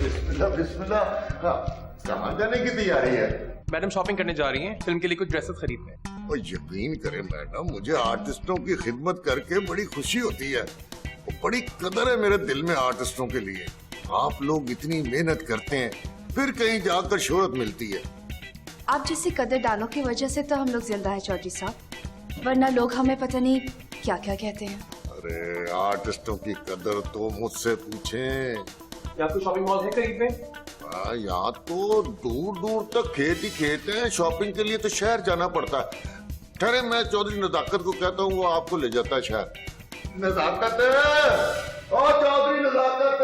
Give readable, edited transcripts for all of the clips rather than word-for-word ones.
बिस्मिल्लाह बिस्मिल्लाह। हाँ, कहाँ जाने की तैयारी है? मैडम शॉपिंग करने जा रही हैं, फिल्म के लिए कुछ ड्रेसेस खरीदने हैं। और यकीन करें मैडम, मुझे आर्टिस्टों की खिदमत करके बड़ी खुशी होती है। बड़ी कदर है मेरे दिल में आर्टिस्टों के लिए। आप लोग इतनी मेहनत करते हैं, फिर कहीं जाकर शोहरत मिलती है। आप जैसे कदरदानों की वजह से तो हम लोग जिंदा है चौधरी साहब, वरना लोग हमें पता नहीं क्या क्या कहते हैं। अरे आर्टिस्टों की कदर तो मुझसे पूछें। या कोई शॉपिंग मॉल है करीब में? यहाँ तो दूर दूर तक खेत ही खेत हैं। शॉपिंग के लिए तो शहर जाना पड़ता है। ठहरे, मैं चौधरी नजाकत को कहता हूँ, वो आपको ले जाता है शहर। नजाकत ओ चौधरी नजाकत।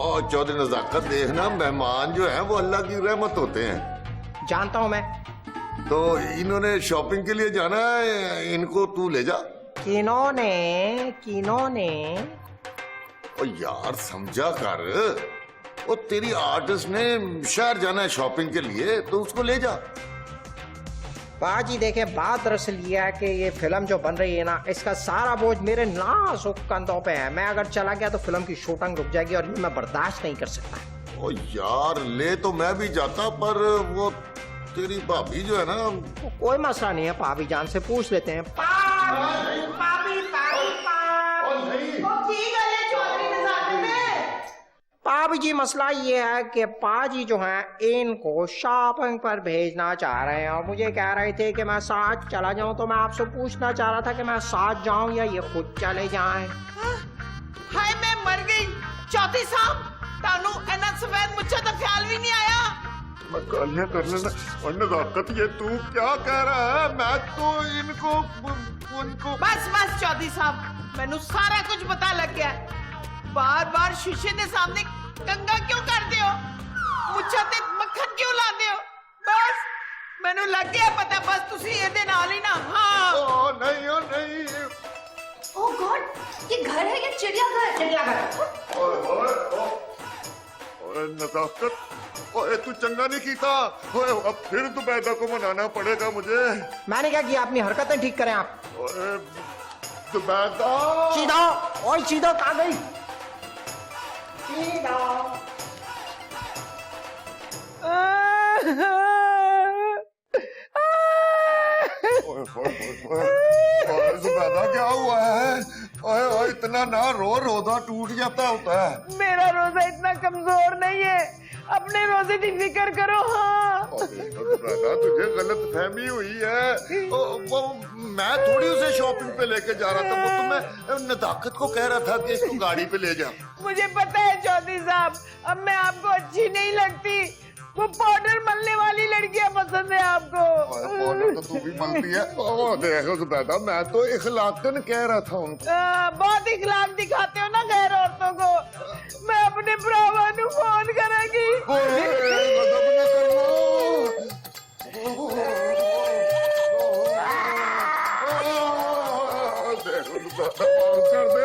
और चौधरी नजाकत, देखना मेहमान जो है वो अल्लाह की रहमत होते हैं। जानता हूँ मैं। तो इन्होंने शॉपिंग के लिए जाना है, इनको तू ले जा। किन्होंने? ओ यार समझा कर, वो तेरी आर्टिस्ट ने शहर जाना है शॉपिंग के लिए, तो उसको ले जा। बाजी देखे, बात दरअसल ये है कि ये फिल्म जो बन रही है ना, इसका सारा बोझ मेरे नाजुक कंधों पे है। मैं अगर चला गया तो फिल्म की शूटिंग रुक जाएगी और ये मैं बर्दाश्त नहीं कर सकता। ओ यार, ले तो मैं भी जाता, पर वो तेरी भाभी जो है ना। कोई मसला नहीं है, भाभी जान से पूछ लेते हैं। भाभी जी, मसला ये है कि पाजी जो है इनको शॉपिंग पर भेजना चाह रहे हैं और मुझे कह रहे थे कि मैं साथ चला जाऊं। तो मैं आपसे पूछना चाह रहा था कि मैं साथ जाऊं या ये खुद चले जाएं। हाय, मैं मर गई। चौधरी साहब, तानू एना सफेद मुझे तो ख्याल भी नहीं आया। मैं गालियां कर लेना। और नजाकत, ये तू क्या कह रहा है? मैं तो उनको बस बस चौधरी साहब, मैनू सारा कुछ पता लग गया। बार बार शीशे के सामने कंगा क्यों करते हो? मुझे ते मक्खन क्यों लाते हो? बस मैनू लग गया पता। बस तुसी एदे नाल ही ना। हाँ। ओ नहीं। ओह गॉड, ये घर है या चिड़ियाघर? चिड़ियाघर। ओए नजाकत, ओए तू चंगा नहीं कीता। ओए अब फिर जुबैदा को मनाना पड़ेगा मुझे। मैंने क्या किया? अपनी हरकतें ठीक करें आप। ओए जुबैदा, सीधा और सीधा कहाँ गई? सीधा। ओए जुबैदा, क्या हुआ है? ओए इतना ना रो, रोजा टूट जाता होता है। मेरा रोजा इतना कमजोर नहीं है, अपने रोजे की फिक्र करो। हाँ। जुबैदा, तुझे गलत फहमी हुई है। वो मैं थोड़ी उसे शॉपिंग पे लेके जा रहा था, वो तो मैं नजाकत को कह रहा था कि इसको गाड़ी पे ले जा। मुझे पता है चौधरी साहब, अब मैं आपको अच्छी नहीं लगती। वो पाउडर मलने वाली लड़कियां पसंद है आपको। पाउडर तो तू भी मलती है। ओ देखो जुबैदा, मैं तो इखलाकन कह रहा था उनको। बहुत इखलाक दिखाते हो ना गैर औरतों को। मैं अपने भरावा नु फोन करेंगी। गजब न करो। कर दे।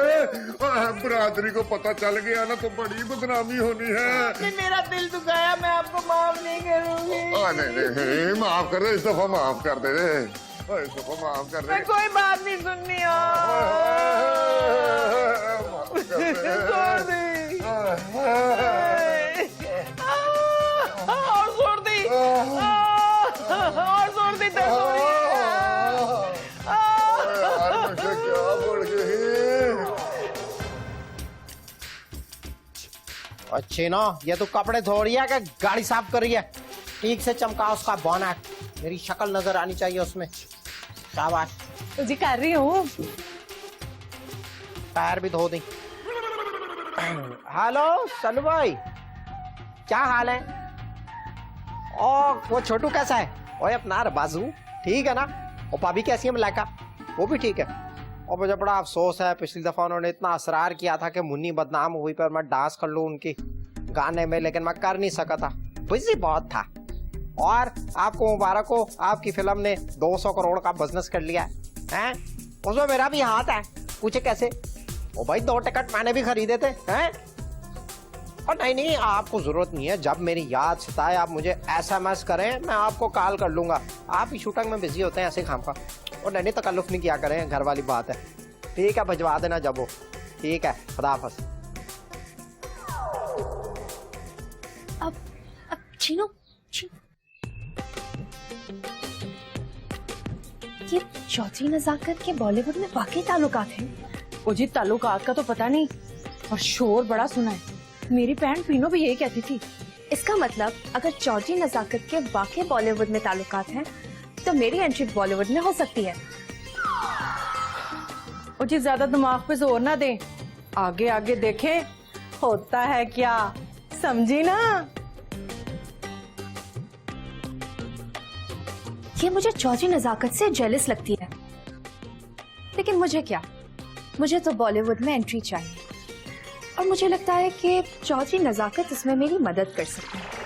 बरादरी को पता चल गया ना तो बड़ी बदनामी होनी है। मेरा दिल दुखाया, मैं आपको माफ नहीं करूंगी। नहीं, माफ कर दे, इस दफा माफ कर दे। इस दफा माफ कर दे। मैं कोई बात नहीं सुननी। छोड़ दी। और छोड़ दी। और छोड़ दी। अच्छी ना, ये तो कपड़े धो रही है कि गाड़ी साफ कर रही है? ठीक से चमका उसका बोनट, मेरी शक्ल नजर आनी चाहिए उसमें। शाबाश। जी कर रही हूँ। पैर भी धो दी। हेलो सलू भाई, क्या हाल है? ओ वो छोटू कैसा है? ओए अपना बाजू ठीक है ना? और भाभी कैसी है मलाइका? वो भी ठीक है। और मुझे बड़ा अफसोस है, पिछली दफा उन्होंने इतना असरार किया था कि मुन्नी बदनाम हुई पर मैं डांस कर लूं उनकी गाने में, लेकिन मैं कर नहीं सका था, बिजी बहुत था। और आपको मुबारक हो, आपकी फिल्म ने 200 करोड़ का बिजनेस कर लिया है। उसमें मेरा भी हाथ है। पूछे कैसे? ओ भाई 2 टिकट मैंने भी खरीदे थे हैं। और नहीं, आपको जरूरत नहीं है। जब मेरी याद सताए आप मुझे SMS करें, मैं आपको कॉल कर लूंगा। आप ही शूटिंग में बिजी होते हैं ऐसे खामखा। और नहीं, तकल्लुफ नहीं किया करें, घर वाली बात है। ठीक है, भिजवा देना जब वो। ठीक है, खुदा हाफिज। अब चीनो, ये चौधरी नजाकत के बॉलीवुड में वाकई ताल्लुकात हैं? ओ जी, ताल्लुकात का तो पता नहीं, और शोर बड़ा सुना है। मेरी बहन पीनो भी यही कहती थी। इसका मतलब अगर चौधरी नजाकत के वाकई बॉलीवुड में ताल्लुकात हैं, तो मेरी एंट्री बॉलीवुड में हो सकती है। ओ जी, ज्यादा दिमाग पे जोर ना दें, आगे आगे देखें होता है क्या, समझी ना? ये मुझे चौधरी नजाकत से जेलस लगती है, लेकिन मुझे क्या, मुझे तो बॉलीवुड में एंट्री चाहिए, और मुझे लगता है कि चौधरी नजाकत इसमें मेरी मदद कर सकती है।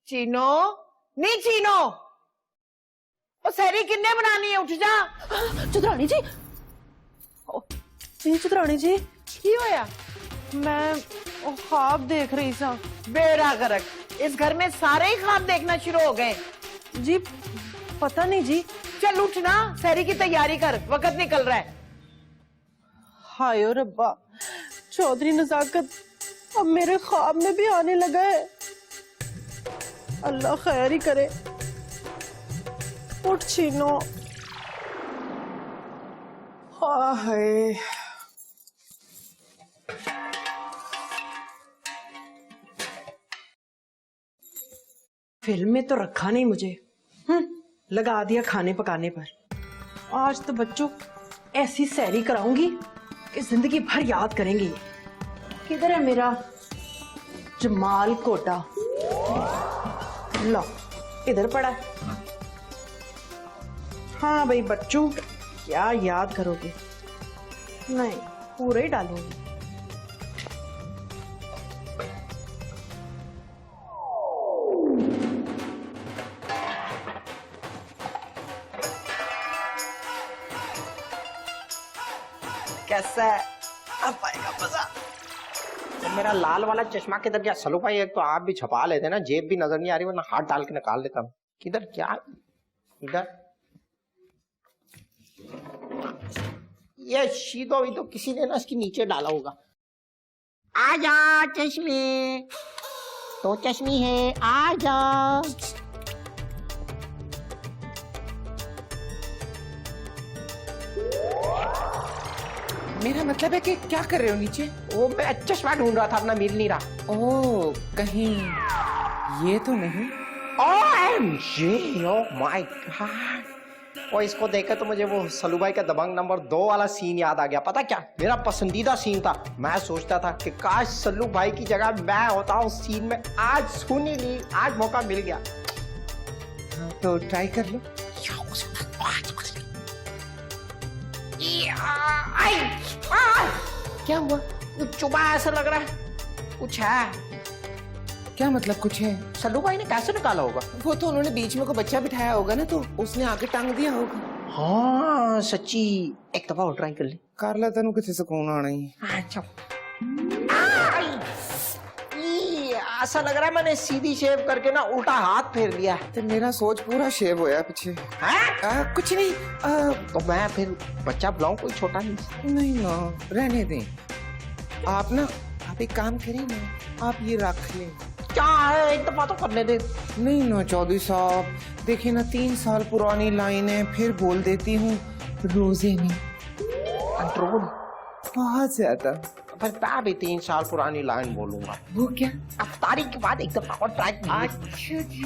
चीनो, नहीं चीनो, ओ सैरी किन्ने बनानी है, उठ जा। चुदरानी जी, जी चुदरानी जी, की होया? मैं ख्वाब देख रही सा। बेड़ा गर्क, इस घर में सारे ही ख्वाब देखना शुरू हो गए। जी पता नहीं जी। चल उठ ना, सैरी की तैयारी कर, वक्त निकल रहा है। हाय ओ रब्बा, चौधरी नजाकत अब मेरे ख्वाब में भी आने लगा है। अल्लाह खैर ही करे। उठ चीनो। हाय, फिल्म में तो रखा नहीं मुझे, लगा दिया खाने पकाने पर। आज तो बच्चों ऐसी सैरी कराऊंगी कि जिंदगी भर याद करेंगे। ये किधर है मेरा जमाल कोटा? लो, इधर पड़ा है। हाँ भाई बच्चों, क्या याद करोगे? नहीं, पूरा ही डालूंगी। कैसा है? अब आएगा मजा। तो मेरा लाल वाला चश्मा किधर गया? सलू भाई, एक तो आप भी छपा लेते ना, जेब भी नजर नहीं आ रही, वरना हाथ डाल के निकाल लेता हूँ। किधर? क्या इधर? ये शीदो भी तो किसी ने ना इसके नीचे डाला होगा। आजा चश्मे, तो चश्मी है, आजा। मेरा मतलब है कि क्या कर रहे हो नीचे? वो मैं चश्मा ढूंढ रहा था, अपना मिल नहीं रहा। ओह, कहीं ये तो नहीं? OMG, oh my God! और इसको देखकर तो मुझे वो सलू भाई का दबंग नंबर 2 वाला सीन याद आ गया। पता क्या, मेरा पसंदीदा सीन था। मैं सोचता था कि काश सल्लू भाई की जगह मैं होता हूँ सीन में। आज सुन ही ली, आज मौका मिल गया। तो ट्राई कर लो। क्या हुआ? कुछ चुभा ऐसा लग रहा है, कुछ है। क्या मतलब कुछ है? सल्लू भाई ने कैसे निकाला होगा? वो तो उन्होंने बीच में को बच्चा बिठाया होगा ना, तो उसने आगे टांग दिया होगा। हाँ सच्ची, एक दफा और ट्राई कर ले। कर ला तेनू किथे सुकून आना ही। अच्छा। ऐसा लग रहा है मैंने सीधी शेव करके ना उल्टा हाथ फेर लिया है। तो मेरा सोच पूरा शेव होया पीछे। हैं? कुछ नहीं तो मैं फिर बच्चा बुलाऊं, कोई छोटा नहीं। नहीं ना, रहने दें। आप ना, आप एक काम करिए ना, आप ये रख लें। क्या है, एक दफा तो करने दे। नहीं ना चौधरी साहब, देखिए ना 3 साल पुरानी लाइन है, फिर बोल देती हूँ रोजे में कंट्रोल बहुत ज्यादा। पर मैं भी 3 साल पुरानी लाइन बोलूंगा। वो क्या? अफ्तारी के बाद एक दफा और ट्राई कीजिए। अच्छा जी।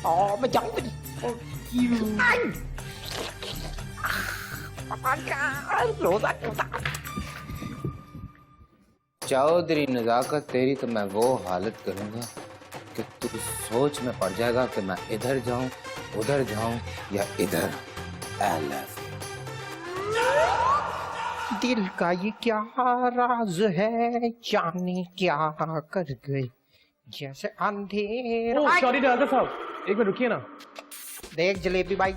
और मैं जाऊंगी। रोजा टूटा। चौधरी नजाकत, तेरी तो मैं वो हालत करूंगा कि तू सोच में पड़ जाएगा कि मैं इधर जाऊं, उधर जाऊं या इधर। दिल का ये क्या राज है, जाने क्या कर गए जैसे अंधेरा। ओह सॉरी नजाकत साहब, एक मिनट रुकिए ना। देख जलेबी भाई,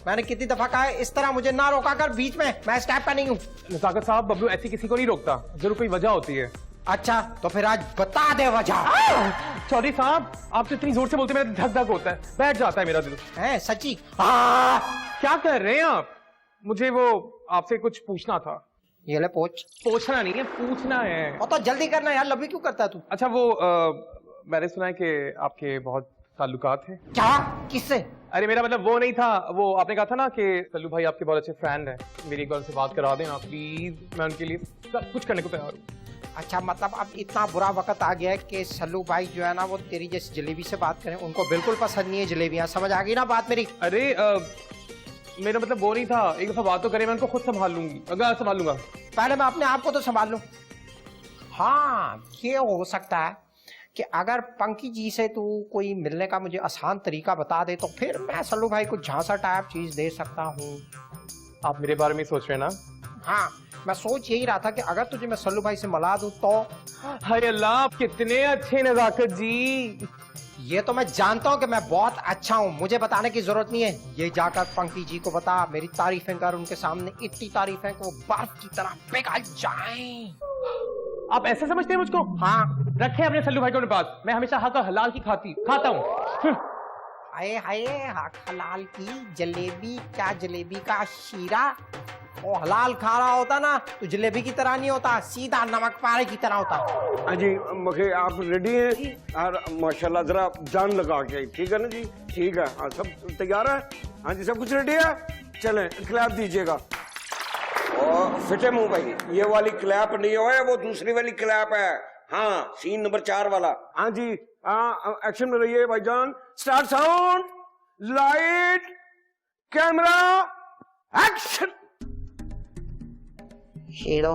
मैंने कितनी दफा कहा है इस तरह मुझे ना रोका कर बीच में, मैं स्टेप पे नहीं हूँ। नजाकत साहब, बबलू ऐसी किसी को नहीं रोकता, जरूर कोई वजह होती है। अच्छा तो फिर आज बता दे वजह। चौधरी साहब, आप तो इतनी जोर से बोलते हैं, मेरा धक धक होता है, बैठ जाता है मेरा दिल। है सच्ची? क्या कर रहे हैं आप? मुझे वो आपसे कुछ पूछना था। ये ले पूछ। पूछना नहीं है, पूछना है। और तो जल्दी करना यार, लंबी क्यों करता है तू? अच्छा वो मैंने सुना है कि आपके बहुत ताल्लुकात हैं। क्या? किससे? अरे मेरा मतलब वो नहीं था, वो आपने कहा था ना कि सल्लू भाई आपके बहुत अच्छे फ्रेंड हैं, मेरी एक बार उनसे बात करा देना प्लीज, मैं उनके लिए सब कुछ करने को तैयार हूँ। अच्छा मतलब अब इतना बुरा वक्त आ गया है कि सल्लू भाई जो है ना वो तेरी जैसी जलेबी से बात करें, उनको बिल्कुल पसंद नहीं है जलेबियां। समझ आ गई ना बात मेरी? अरे मेरा मतलब वो नहीं था, एक दफा बात तो करें, मैं उनको खुद संभाल लूंगी, अगर संभाल लूंगा। पहले मैं अपने आप को तो संभाल लूं। हाँ ये हो सकता है कि अगर पंकी जी से तू कोई मिलने का मुझे आसान तरीका बता दे तो फिर मैं सल्लू भाई को झांसा टाइप चीज दे सकता हूँ। आप मेरे बारे में सोच रहे हैं ना? हाँ मैं सोच यही रहा था कि अगर तुझे मैं सल्लू भाई से मिला दूं तो। हाय अल्लाह, आप कितने अच्छे नजाकत जी। ये तो मैं जानता हूँ कि मैं बहुत अच्छा हूँ, मुझे बताने की जरूरत नहीं है। ये जाकर पंकी जी को बता, मेरी तारीफें कर, उनके सामने इतनी तारीफें कि वो बर्फ की तरह पिघल जाएं। आप ऐसे समझते हैं मुझको? हाँ रखे अपने सल्लू भाई को अपने पास, मैं हमेशा हक और हलाल की खाता हूँ। हाय हाय, हक हलाल की जलेबी, क्या जलेबी का शीरा। वो हलाल खा रहा होता ना तो जलेबी की तरह नहीं होता, सीधा नमक पारे की तरह होता। हाँ जी मखे, आप रेडी हैं? और माशाल्लाह जरा जान लगा के, ठीक है ना जी? ठीक है, हाँ सब तैयार है? हाँ जी सब कुछ रेडी है? चलें क्लैप दीजिएगा और फिटे मुंह भाई, ये वाली क्लैप नहीं है, वो दूसरी वाली क्लैप है। हाँ सीन नंबर 4 वाला। हाँ जी हाँ, एक्शन में रहिए भाईजान। Start sound, light, camera, action. Hero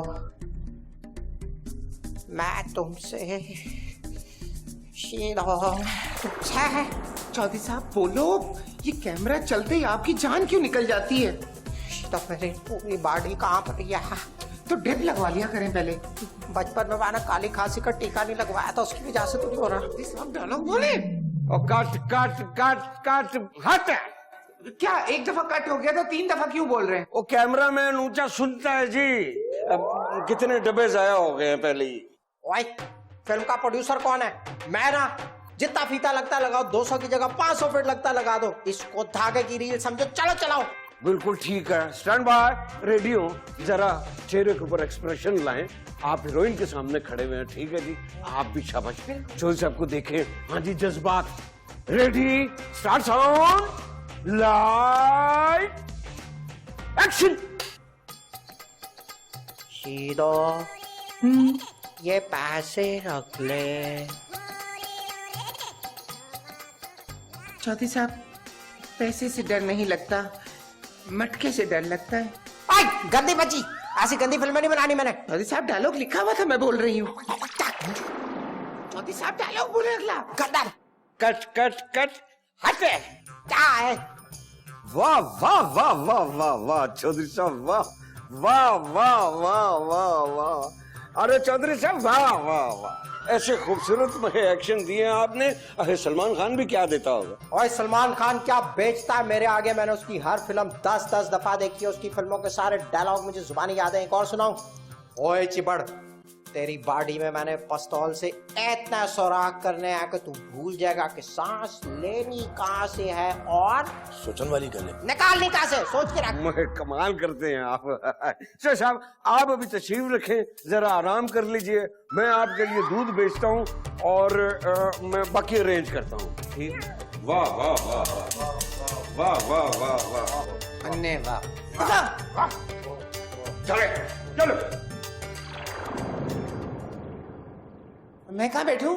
मैं तुमसे है चौधरी साहब बोलो, ये कैमरा चलते ही आपकी जान क्यों निकल जाती है? तो मेरी पूरी बॉडी कांप रही है। तो ड्रिप लगवा लिया करें पहले। बचपन में मैंने काली खांसी का टीका नहीं लगवाया था, उसकी वजह से तो नहीं हो रहा। सब डायलॉग बोले। और कट कट कट कट हट। क्या एक दफा कट हो गया था, 3 दफा क्यों बोल रहे हैं? वो कैमरामैन ऊंचा सुनता है जी। अब कितने डब्बे जाया हो गए हैं पहले ही। ओए फिल्म का प्रोड्यूसर कौन है? मैं ना। जितना फीता लगता है लगाओ, 200 की जगह 500 फीट लगता है लगा दो। इसको धागे की रील समझो, चलो चलाओ। बिल्कुल ठीक है, स्टैंड बाय, रेडी हो। जरा चेहरे के ऊपर एक्सप्रेशन लाएं। आप हीरोइन के सामने खड़े हुए हैं, ठीक है जी? आप भी शाबाश, चौधरी साहब को देखें। हाँ जी जज्बात, ready, start sound, light, action. Hero ये पैसे रख ले। चौधरी साहब पैसे से डर नहीं लगता, मटके से डर लगता है। आई गंदी बच्ची, ऐसी गंदी फिल्में नहीं बनानी मैंने। चौधरी साहब डायलॉग लिखा हुआ था, मैं बोल रही हूँ। चौधरी साहब डायलॉग बोले अगला। गद्दार। कट कट कट, हटे। क्या है? वाह वाह वाह वाह वाह वाह चौधरी साहब, वाह वाह वाह वाह वाह वाह। अरे चौधरी साहब वाह वाह वाह, ऐसे खूबसूरत में एक्शन दिए आपने। अरे सलमान खान भी क्या देता होगा। और सलमान खान क्या बेचता है मेरे आगे? मैंने उसकी हर फिल्म 10-10 दफा देखी है, उसकी फिल्मों के सारे डायलॉग मुझे जुबानी याद है। एक और सुनाऊं? ओए चिबड़, तेरी बॉडी में मैंने पिस्तौल से इतना सुराख करने आया कि तू भूल जाएगा कि सांस लेनी कहाँ से है और सोचने वाली गल है। निकालनी कहाँ से, सोच के रख। मगर कमाल करते हैं आप। सर साहब आप अभी तशरीफ रखें, जरा आराम कर लीजिए, मैं आपके लिए दूध बेचता हूँ और मैं बाकी अरेंज करता हूँ। ठीक। वाह वाह वाह वाह वाह वाह वाह धन्यवाद। चले चलो। मैं कहाँ बैठूं?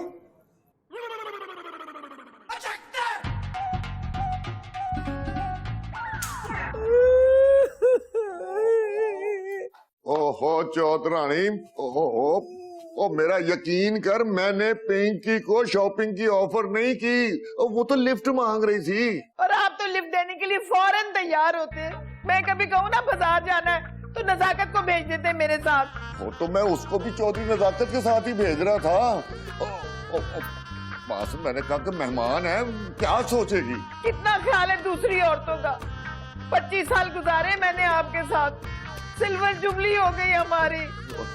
ओहो चौधरानी, ओहो, ओ मेरा यकीन कर, मैंने पिंकी को शॉपिंग की ऑफर नहीं की, वो तो लिफ्ट मांग रही थी। और आप तो लिफ्ट देने के लिए फौरन तैयार होते। मैं कभी कहूँ ना बाजार जाना है तो नजाकत को भेज देते मेरे साथ। वो तो मैं उसको भी चौधरी नजाकत के साथ ही भेज रहा था। बस मैंने कहा कि मेहमान है, क्या सोचेगी। कितना ख्याल है दूसरी औरतों का। 25 साल गुजारे मैंने आपके साथ, सिल्वर जुबली हो गई हमारी।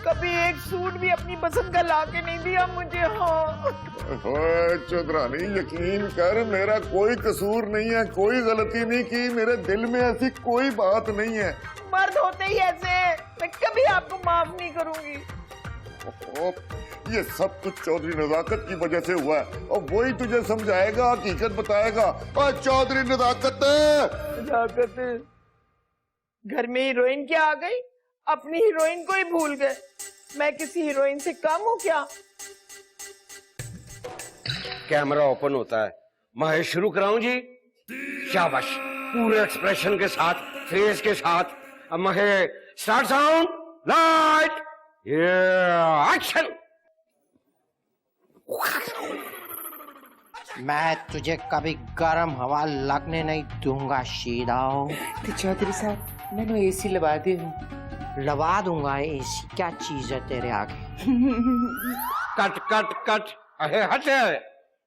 कभी एक सूट भी अपनी पसंद का ला के नहीं दिया मुझे। हाँ चौधरानी यकीन कर, मेरा कोई कसूर नहीं है, कोई गलती नहीं की, मेरे दिल में ऐसी कोई बात नहीं है। मर्द होते ही ऐसे, मैं कभी आपको माफ नहीं करूंगी। ये सब कुछ चौधरी नजाकत की वजह से हुआ है, और वही तुझे समझाएगा, हकीकत बताएगा। और चौधरी नजाकत, नजाकत घर में हीरोइन क्या आ गई, अपनी हीरोइन को ही भूल गए। मैं किसी हीरोइन से कम हूँ क्या? कैमरा ओपन होता है, मैं शुरू कराऊं जी? शाबाश, पूरे एक्सप्रेशन के साथ, फेस के साथ। अब मैं स्टार्ट, साउंड, लाइट, एक्शन। मैं तुझे कभी गर्म हवा लगने नहीं दूंगा शीदाओ। तो चौधरी साहब मैंने एसी लगा दी हूँ। लगा दूंगा एसी, क्या चीज है तेरे आगे। Cut cut cut. अरे हट,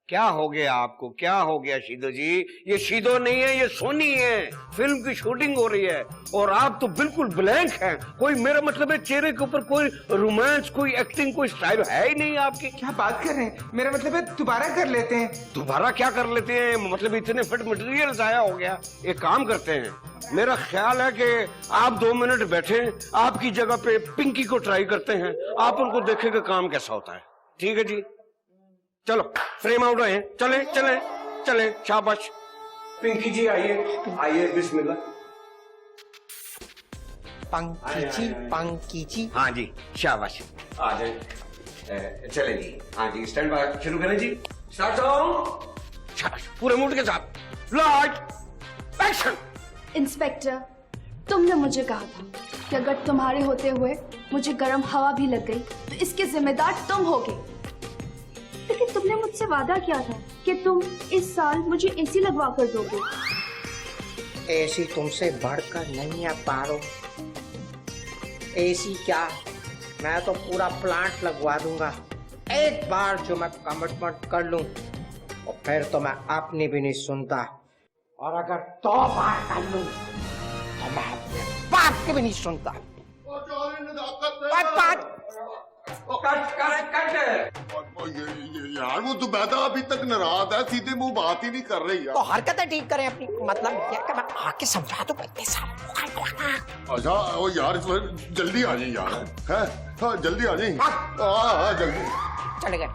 क्या हो गया आपको, क्या हो गया शीदो जी? ये शीदो नहीं है, ये सोनी है। फिल्म की शूटिंग हो रही है और आप तो बिल्कुल ब्लैंक हैं। कोई, मेरा मतलब है, चेहरे के ऊपर कोई रोमांस, कोई एक्टिंग, कोई स्टाइल है ही नहीं आपकी। क्या बात कर रहे हैं? मेरा मतलब है दोबारा कर लेते हैं। दोबारा क्या कर लेते हैं? मतलब इतने फिट मटेरियल आया हो गया। एक काम करते हैं, मेरा ख्याल है कि आप 2 मिनट बैठे, आपकी जगह पे पिंकी को ट्राई करते हैं, आप उनको देखेंगे काम कैसा होता है। ठीक है जी, चलो फ्रेम आउट रहे, चले चले चले, शाबाश। पिंकी जी आइए, आइए, बिस्मिल्लाह। पंकी जी। हाँ जी, शाबाश, आ जाए। चले जी, हाँ जी, स्टैंड बाय, शुरू करें जी। स्टार्ट साउंड, शाबाश, पूरे मूड के साथ, लाइट, एक्शन। इंस्पेक्टर, तुमने मुझे कहा था कि अगर तुम्हारे होते हुए मुझे गर्म हवा भी लग गई तो इसके जिम्मेदार तुम होगे। लेकिन तुमने मुझसे वादा किया था कि तुम इस साल मुझे एसी लगवा कर दोगे। एसी तुमसे बढ़कर नहीं है पारो। एसी क्या, मैं तो पूरा प्लांट लगवा दूंगा। एक बार जो मैं कमिटमेंट कर लूं और फिर तो मैं अपनी भी नहीं सुनता, और अगर 2 बार कर लूं तो मैं अपने बाप की भी नहीं सुनता। यार वो दुबैदा अभी तक नाराज है, सीधे मुंह बात ही नहीं कर रही यार। तो हरकतें ठीक करें अपनी, मतलब ये कि मैं आके समझा दूं इतने सारे। अच्छा वो यार जल्दी आ जाए यार, है? हाँ जल्दी आ जाए। हाँ जल्दी चले गए,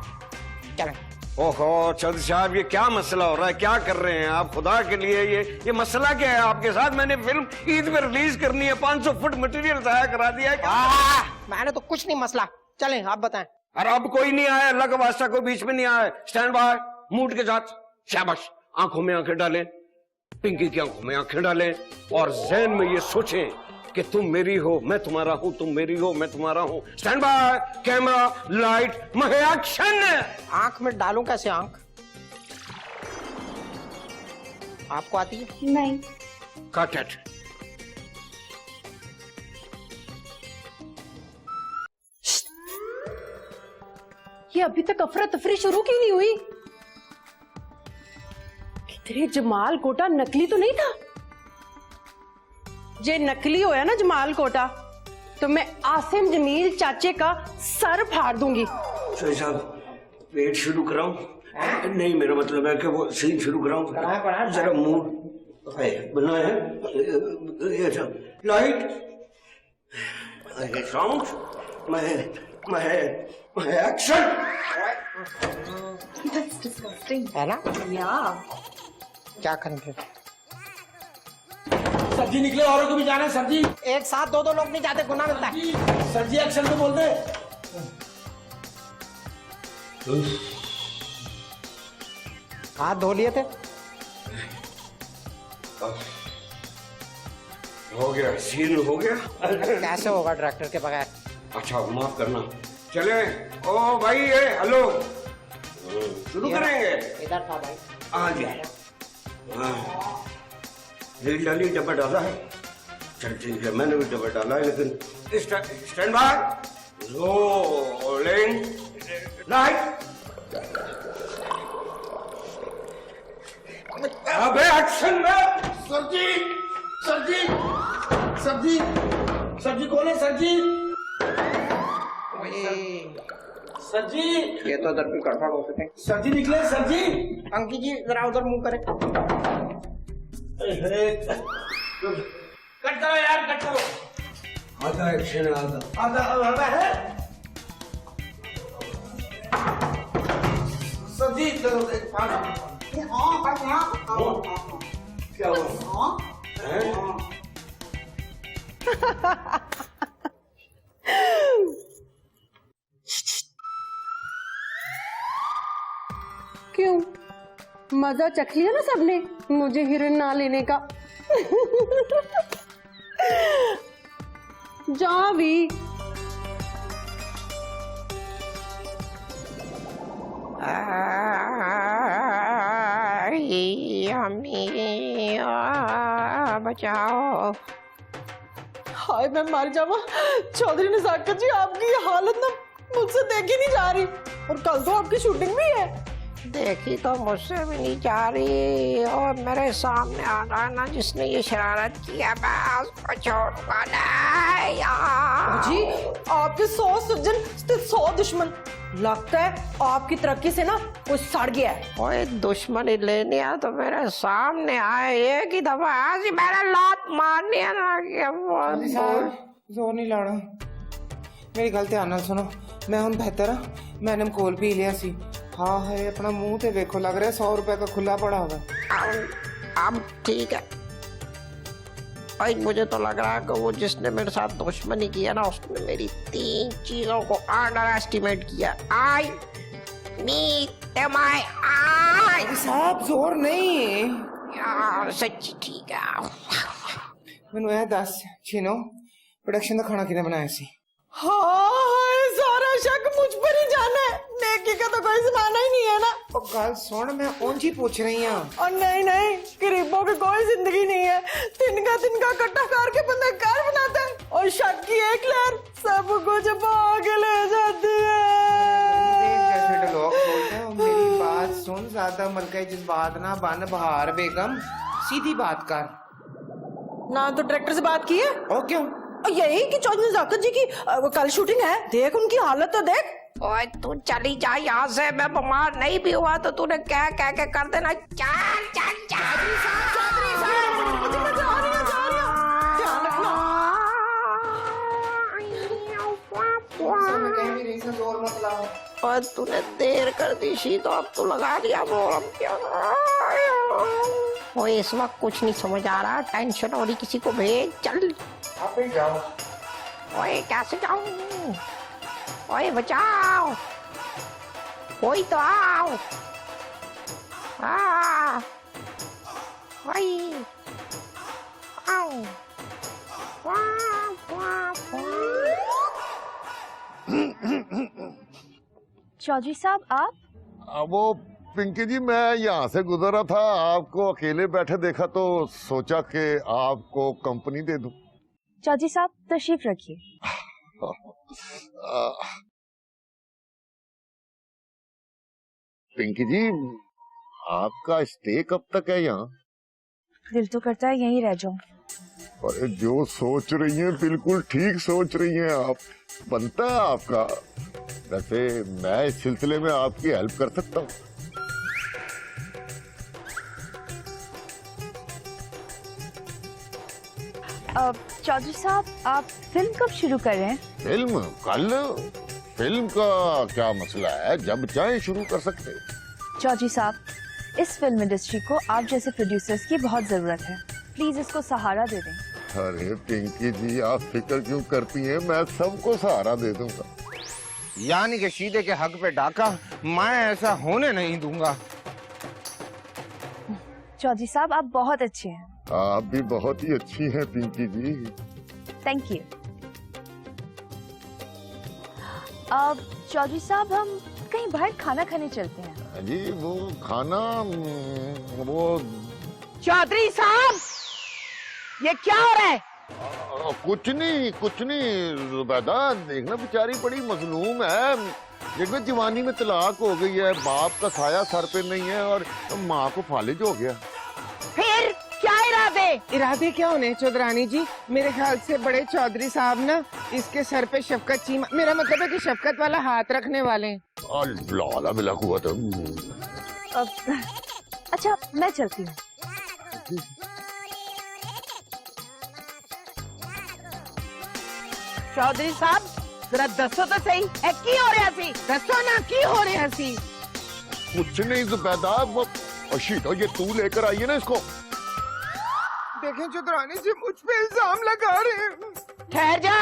चले। ओहो चौधरी साहब, ये क्या मसला हो रहा है? क्या कर रहे हैं आप खुदा के लिए? ये मसला क्या है आपके साथ? मैंने फिल्म ईद में रिलीज करनी है, 500 फुट मटेरियल जाया करा दिया है। मैंने तो कुछ नहीं, मसला चलें आप बताएं। अरे अब कोई नहीं आया, अल्लाह का वास्ता कोई बीच में नहीं आया। स्टैंड बाय, मूड के साथ, शाबाश। आंखों में आंखें डालें, पिंकी की आंखों में आंखें डालें और ज़हन में ये सोचें कि तुम मेरी हो, मैं तुम्हारा हूं, तुम मेरी हो, मैं तुम्हारा हूं। Stand by, camera, light, action. आंख में डालूं कैसे आंख? आपको आती है? नहीं। Cut it. ये अभी तक अफरा तफरी शुरू क्यों नहीं हुई? तेरे जमाल कोटा नकली तो नहीं था? जे नकली होया ना जमाल कोटा, तो मैं आसिम जमील चाचे का सर फाड़ दूंगी। चौधरी साहब वेट शुरू कराऊं? नहीं, मेरा मतलब है कि वो सीन शुरू कराऊं। जरा मूड है बना है ये सब लाइट साउंड मैं एक्शन। है ना? क्या करेंगे? सब्जी निकले, औरों को भी जाना है। सब्जी एक साथ दो लोग नहीं जाते, गुना मिलता है। सब्जी एक्शन तो बोल दे। हाथ धो लिए थे? हो गया, सीन हो गया। कैसे होगा डायरेक्टर के बगैर? अच्छा माफ करना। चले ओ भाई, ये हेलो शुरू करेंगे। इधर था भाई। आ जाए। रेल डाली, डब्बा डाला है। चल ठीक है, मैंने भी डब्बा डाला है, लेकिन स्टैंड बाय, रोलिंग लाइट। अबे एक्शन में। सब्जी सब्जी सब्जी सब्जी कौन है? सब्जी सब्जी ये तो उधर भी गड़बड़ हो सके। सब्जी निकले, सब्जी। अंकी जी जरा उधर मुंह करे। कट करो यार, कट करो। आधा एक्शन है, आधा आधा है। सब्जी चलो एक पानी। क्या हुआ? क्यों, मजा चख लिया ना सबने मुझे हिरन ना लेने का? जा भी। बचाओ। हाय मैं मर जावा। चौधरी नजाकत जी, आपकी ये हालत ना मुझसे देखी नहीं जा रही, और कल तो आपकी शूटिंग भी है। देखी तो मुझसे भी नहीं जा रही, और मेरे सामने आ रहा ना जिसने ये शरारत किया, मैं उसको छोड़ूंगा नहीं यार। जी आपके 100 सज्जन 100 दुश्मन, लगता है आपकी तरक्की से ना कोई सड़ गया है। कोई दुश्मनी लेने आ तो मेरे सामने आए, एक ही दफा आज ही मेरा लात मारने ना कि जोर नहीं लाना। मेरी गल ध्यान नाल सुनो, मैं हुण बेहतर हाँ। मैंने कोल पी लिया सी। हाँ है, अपना मुंह ते देखो, लग रहा है 100 रुपए का खुला पड़ा हुआ। अब ठीक है भाई, मुझे तो लग रहा है कि वो जिसने मेरे साथ दुश्मनी किया ना, उसने मेरी 3 चीजों को अंडर एस्टिमेट किया। I need my I. साहब जोर नहीं यार सच्ची ठीक है। मैनू यह दस छिनो, प्रोडक्शन का खाना किने बनाया सी? हाँ सारा शक मुझ पर ही जाना है, नेकी का तो कोई जमाना ही नहीं है ना। ओ गल सुन, मैं ऊंच ही पूछ रही हूँ। और नहीं नहीं, गरीबों की कोई जिंदगी नहीं है। तिनका इकट्ठा करके बंदा घर बनाता है, और शक की एक लहर सब कुछ भाग ले जाती है। जैसे डायलॉग बोलते हैं, मेरी बात सुन, ज्यादा मलका जज्बात ना बन। बहार बेगम सीधी बात कर ना। तो डायरेक्टर से बात की है? ओ क्यों? यही कि चौधरी नजाकत जी की कल शूटिंग है, देख उनकी हालत तो देख। ओए तू चली जा यहाँ से, मैं बीमार नहीं भी हुआ तो तूने क्या कह के कर देना। चल चल जोर मत लाओ। और तूने देर कर दी शी, तो अब तो लगा दिया वो। अब क्या? ओए इस वक्त कुछ नहीं समझ आ रहा, टेंशन हो रही, किसी को भेज। चल आप ही जाओ। ओए कैसे जाऊं? ओए बचाओ, कोई तो आओ। ओए आओ। चौधरी साहब आप? वो पिंकी जी, मैं यहाँ से गुजर रहा था, आपको अकेले बैठे देखा तो सोचा कि आपको कंपनी दे दूं। चौधरी साहब तशरीफ रखिए। पिंकी जी, आपका स्टे कब तक है यहाँ? दिल तो करता है यहीं रह जाऊं, अरे जो सोच रही हैं बिल्कुल ठीक सोच रही हैं आप, बनता है आपका। वैसे मैं इस सिलसिले में आपकी हेल्प कर सकता हूँ। चौधरी साहब, आप फिल्म कब शुरू कर रहे हैं? फिल्म कल। फिल्म का क्या मसला है, जब चाहे शुरू कर सकते हैं। चौधरी साहब, इस फिल्म इंडस्ट्री को आप जैसे प्रोड्यूसर्स की बहुत जरूरत है। प्लीज इसको सहारा दे दें। अरे पिंकी जी, आप फिक्र क्यों करती हैं, मैं सबको सहारा दे दूंगा। यानी कि शीदे के हक पे डाका, मैं ऐसा होने नहीं दूंगा। चौधरी साहब, आप बहुत अच्छे हैं। आप भी बहुत ही अच्छी हैं पिंकी जी। Thank you. अब चौधरी साहब, हम कहीं बाहर खाना खाने चलते हैं। जी वो खाना, वो चौधरी साहब, ये क्या हो रहा है? कुछ नहीं जुबैदा, देखना बेचारी बड़ी मजलूम है। देखना जवानी में तलाक हो गई है, बाप का साया सर पे नहीं है और माँ को फालिज हो गया। फिर क्या इरादे? इरादे क्या होने चौधरानी जी? मेरे ख्याल से बड़े चौधरी साहब ना इसके सर पे शफकत चीमा, मेरा मतलब है कि शफकत वाला हाथ रखने वाले हैं। अल्लाह बिला कुव्वत। अच्छा, मैं चलती हूँ। चौधरी साहब, जरा दसो तो सही, ए की हो रहा सी? दसो ना, की हो रहा सी? कुछ नहीं जुबैदा, वो अशीतो ये तू लेकर आई है ना इसको। देखें चौधरानी जी, मुझ पे इल्जाम लगा रहे हैं। ठहर जा,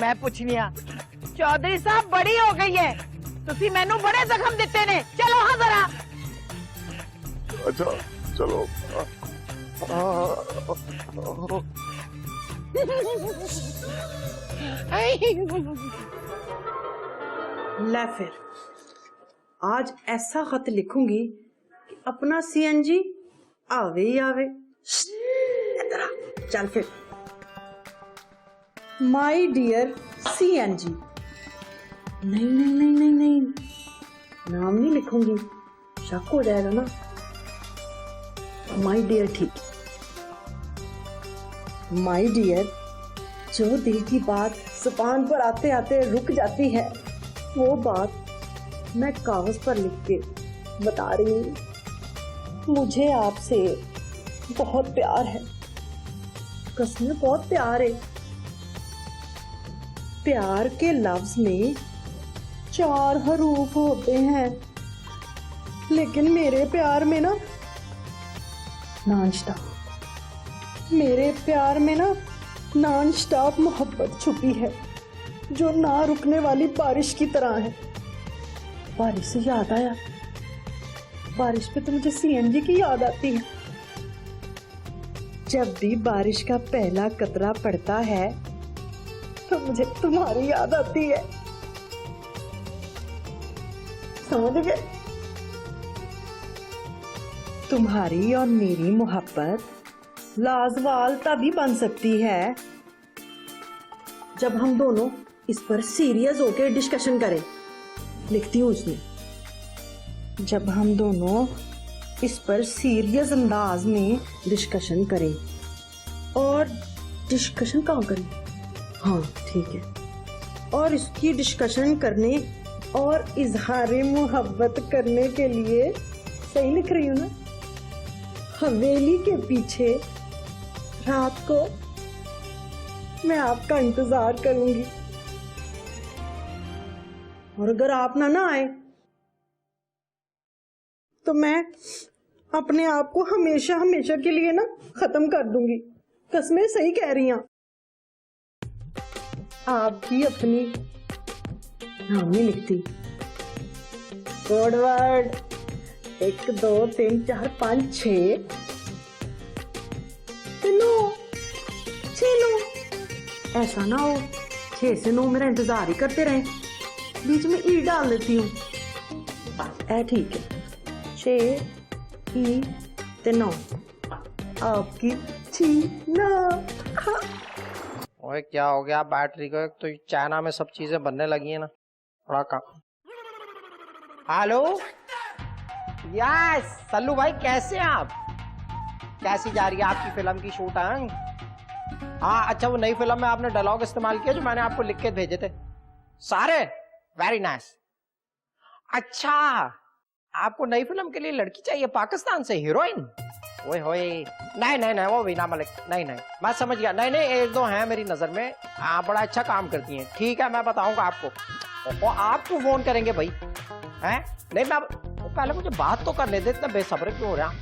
मैं पूछनी आ। चौधरी साहब, बड़ी हो गई है, तुसी मैनू बड़े जख्म दिते ने। चलो हाँ जरा। अच्छा चलो। ले फिर, आज ऐसा खत लिखूंगी कि अपना सीएनजी आवे ही आवे। इधर आ, चल फिर। My dear CNG. नहीं, नाम नहीं लिखूंगी, शक हो जाएगा ना। माय डियर ठीक। माय डियर, जो दिल की बात जुबान पर आते आते रुक जाती है, वो बात मैं कागज पर लिख के बता रही हूँ। मुझे आपसे बहुत प्यार है, कसमें बहुत प्यार है। प्यार के लफ्ज में 4 हरूफ होते हैं, लेकिन मेरे प्यार में ना नॉन स्टॉप, मेरे प्यार में ना नॉन स्टॉप मोहब्बत छुपी है, जो ना रुकने वाली बारिश की तरह है। बारिश से याद आया, बारिश पे तो मुझे सीएनजी की याद आती है। जब भी बारिश का पहला कतरा पड़ता है तो मुझे तुम्हारी याद आती है। समझ गए? तुम्हारी और मेरी मोहब्बत लाजवाल तभी बन सकती है जब हम दोनों इस पर सीरियस होकर डिस्कशन करें। लिखती हूँ उसमें, जब हम दोनों इस पर सीरियस अंदाज में डिस्कशन करें। और डिस्कशन कहाँ करें? हाँ ठीक है। और इसकी डिस्कशन करने और इजहार मोहब्बत करने के लिए, सही लिख रही हूँ ना? हवेली के पीछे रात को मैं आपका इंतजार करूंगी, और अगर आप ना आए तो मैं अपने आप को हमेशा हमेशा के लिए ना खत्म कर दूंगी। कसमें सही कह रही हैं। आपकी अपनी नाम नहीं लिखती, कोड वर्ड 1 2 3 4 5 6 9 6। ऐसा ना हो 6 से 9 मेरा इंतजार ही करते रहे, बीच में ई डाल देती हूँ। ऐ ठीक है, 6 ई 9 आपकी छीना। ओए क्या हो गया बैटरी को? तो चाइना में सब चीजें बनने लगी है ना, थोड़ा काम। हेलो, यस सल्लू भाई, कैसे हैं आप? कैसी जा रही है आपकी फिल्म की शूटिंग? हाँ अच्छा, वो नई फिल्म में आपने डायलॉग इस्तेमाल किया जो मैंने आपको लिख के भेजे थे सारे, वेरी नाइस। अच्छा, आपको नई फिल्म के लिए लड़की चाहिए पाकिस्तान से, हीरोइन? ओए होए, नहीं नहीं नहीं, वो वीना मलिक नहीं नहीं, मैं समझ गया। नहीं नहीं, एक दो हैं मेरी नजर में, आप बड़ा अच्छा काम करती हैं। ठीक है, मैं बताऊंगा आपको। और आप क्यों फोन करेंगे भाई? हैं? नहीं मैं पहले मुझे बात तो करने दे, इतना बेसब्र क्यों हो रहा?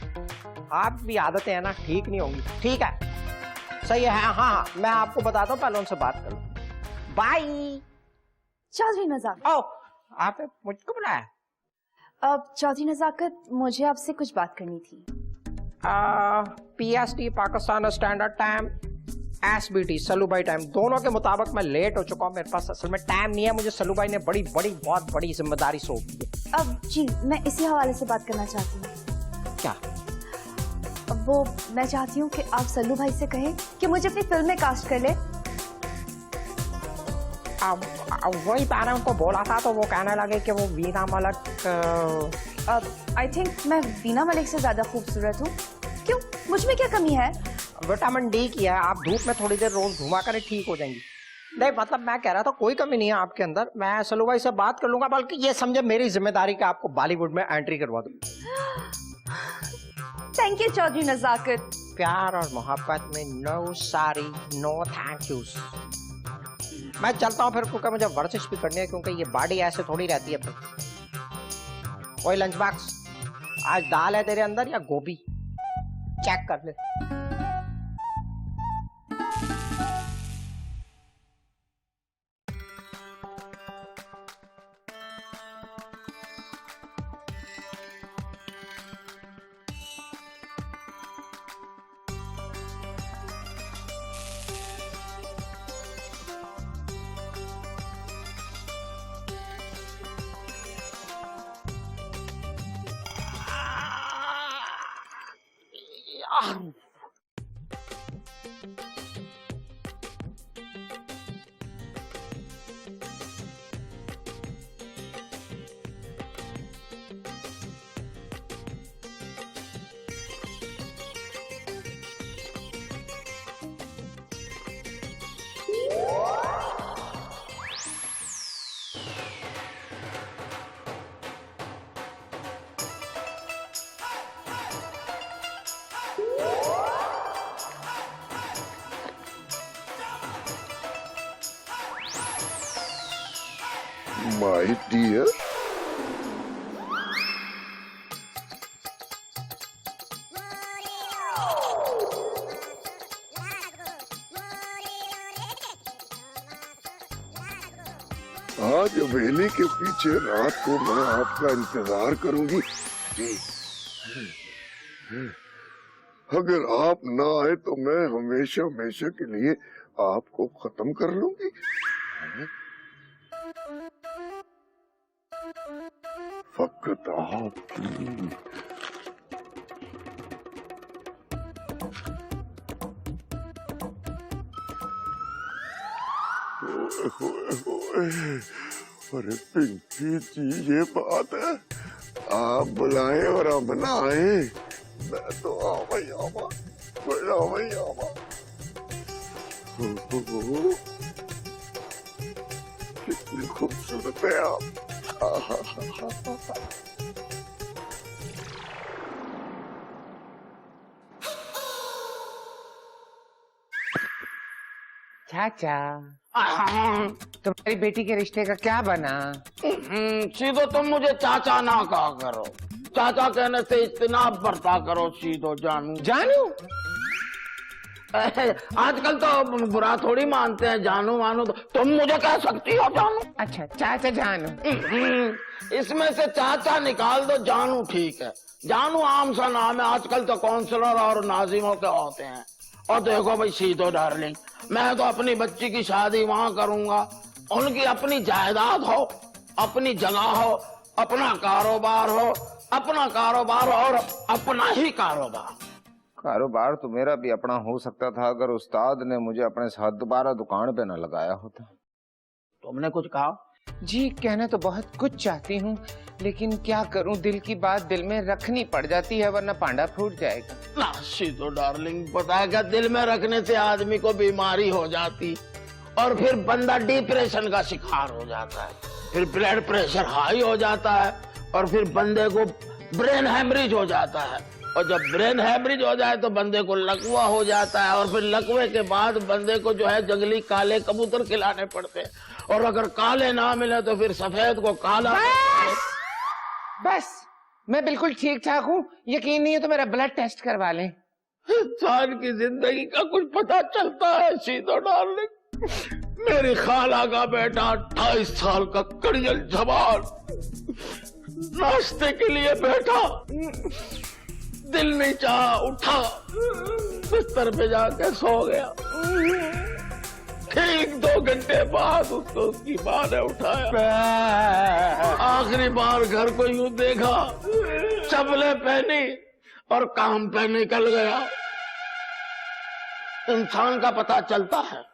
आप भी आदतें हैं ना ठीक नहीं होंगी। ठीक है, सही है। हाँ हाँ, मैं आपको बताता हूँ, पहले उनसे बात कर लो। बाय। चौधरी नजाकत। ओ, आपने मुझको बुलाया? अब चौधरी नजाकत, मुझे आपसे कुछ बात करनी थी। PST Pakistan standard time, SBT सलूभाई टाइम, दोनों के मुताबिक मैं लेट हो चुका हूँ। मेरे पास असल में टाइम नहीं है, मुझे सलूभाई ने बहुत बड़ी जिम्मेदारी सौंपी है। अब जी, मैं इसी हवाले से बात करना चाहती हूँ। क्या? अब वो मैं चाहती हूँ कि आप सल्लू भाई से कहें कि मुझे अपनी फिल्म में कास्ट कर ले। वही मैंने उनको बोला था, तो वो कहने लगे कि वो वीना मलिक। आई थिंक मैं वीना मलिक से ज्यादा खूबसूरत हूँ। क्यों, मुझ में क्या कमी है? विटामिन डी की है, आप धूप में थोड़ी देर रोज घुमा करें, ठीक हो जाएंगी। नहीं मतलब मैं कह रहा था कोई कमी नहीं है आपके अंदर, मैं सल्लू भाई से बात कर लूंगा, बल्कि ये समझे मेरी जिम्मेदारी कि आपको बॉलीवुड में एंट्री करवा दूं। Thank you Chaudhary Nazakat. प्यार और मोहब्बत में no sorry no thank you. मैं चलता हूँ फिर, क्योंकि मुझे वर्जिश भी करनी है, क्योंकि ये बॉडी ऐसे थोड़ी रहती है। कोई लंच बॉक्स, आज दाल है तेरे अंदर या गोभी? चेक कर ले। माय डियर, आज हवेली के पीछे रात को मैं आपका इंतजार करूंगी। अगर आप ना आए तो मैं हमेशा हमेशा के लिए आपको खत्म कर लूंगी। फकत आपकी अरे पिंकी जी, ये बात है, आप बुलाए और हम ना आए, मैं तो आवा कितनी खूबसूरत है आप। चाचा, तुम्हारी बेटी के रिश्ते का क्या बना? सीधो तुम मुझे चाचा ना कहा करो, चाचा कहने से इतना बर्ता करो सीधो जानू। जानू? आजकल तो बुरा थोड़ी मानते हैं, जानू मानू तो तुम मुझे कह सकती हो जानू। अच्छा, चाचा जानू। इसमें से चाचा निकाल दो, जानू ठीक है। जानू आम सा नाम है, आजकल तो काउंसलर और नाजिमों के होते हैं। और देखो भाई सीधो डार्लिंग, मैं तो अपनी बच्ची की शादी वहां करूंगा, उनकी अपनी जायदाद हो, अपनी जगह हो, अपना कारोबार हो, अपना कारोबार और अपना ही कारोबार। कारोबार तो मेरा भी अपना हो सकता था अगर उस्ताद ने मुझे अपने साथ दोबारा दुकान पे न लगाया होता। तुमने कुछ कहा? जी कहना तो बहुत कुछ चाहती हूँ, लेकिन क्या करूँ, दिल की बात दिल में रखनी पड़ जाती है, वरना पांडा फूट जाएगा। ना शीतो डार्लिंग, पता है क्या, दिल में रखने से आदमी को बीमारी हो जाती और फिर बंदा डिप्रेशन का शिकार हो जाता है, फिर ब्लड प्रेशर हाई हो जाता है और फिर बंदे को ब्रेन हैमरेज हो जाता है, और जब ब्रेन हैमरेज हो जाए तो बंदे को लकवा हो जाता है, और फिर लकवे के बाद बंदे को जो है जंगली काले कबूतर खिलाने पड़ते हैं, और अगर काले ना मिले तो फिर सफेद को काला। बस मैं बिल्कुल ठीक ठाक हूँ, यकीन नहीं है तो मेरा ब्लड टेस्ट करवा लें। इंसान की जिंदगी का कुछ पता चलता है शीतो डार्लिंग। मेरी खाला का बेटा 28 साल का कड़ियल जवान नाश्ते के लिए बैठा, दिल नहीं चाहा, उठा, बिस्तर पे जाके सो गया। ठीक 2 घंटे बाद उसको उसकी माँ ने उठाया, आखिरी बार घर को यूं देखा, चप्पलें पहनी और काम पे निकल गया। इंसान का पता चलता है।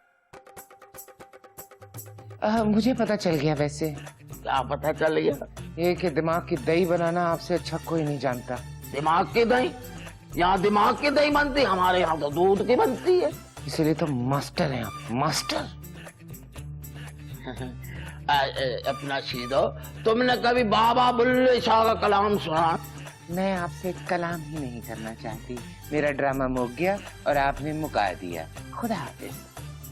मुझे पता चल गया। वैसे क्या पता चल गया? ये कि दिमाग की दही बनाना आपसे अच्छा कोई नहीं जानता। दिमाग की दही? यहाँ दिमाग की दही बनती, हमारे यहाँ तो दूध की बनती है। इसीलिए तो मास्टर हैं आप, मास्टर। अपना शीदो, तुमने कभी बाबा बुल्ले शाह का कलाम सुना? मैं आपसे कलाम ही नहीं करना चाहती, मेरा ड्रामा मुक गया और आपने मुका दिया। खुदा हाफिज।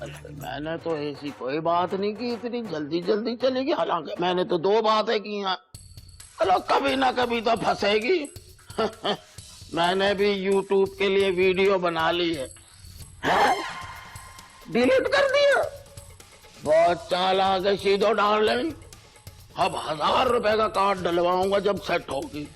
मैंने तो ऐसी कोई बात नहीं की, इतनी जल्दी जल्दी चलेगी, हालांकि मैंने तो 2 बातें की हैं। चलो कभी ना कभी तो फंसेगी। मैंने भी YouTube के लिए वीडियो बना ली है। डिलीट कर दिया? बहुत चालाक है शीदो डार्लिंग। अब 1000 रुपए का कार्ड डलवाऊंगा जब सेट होगी।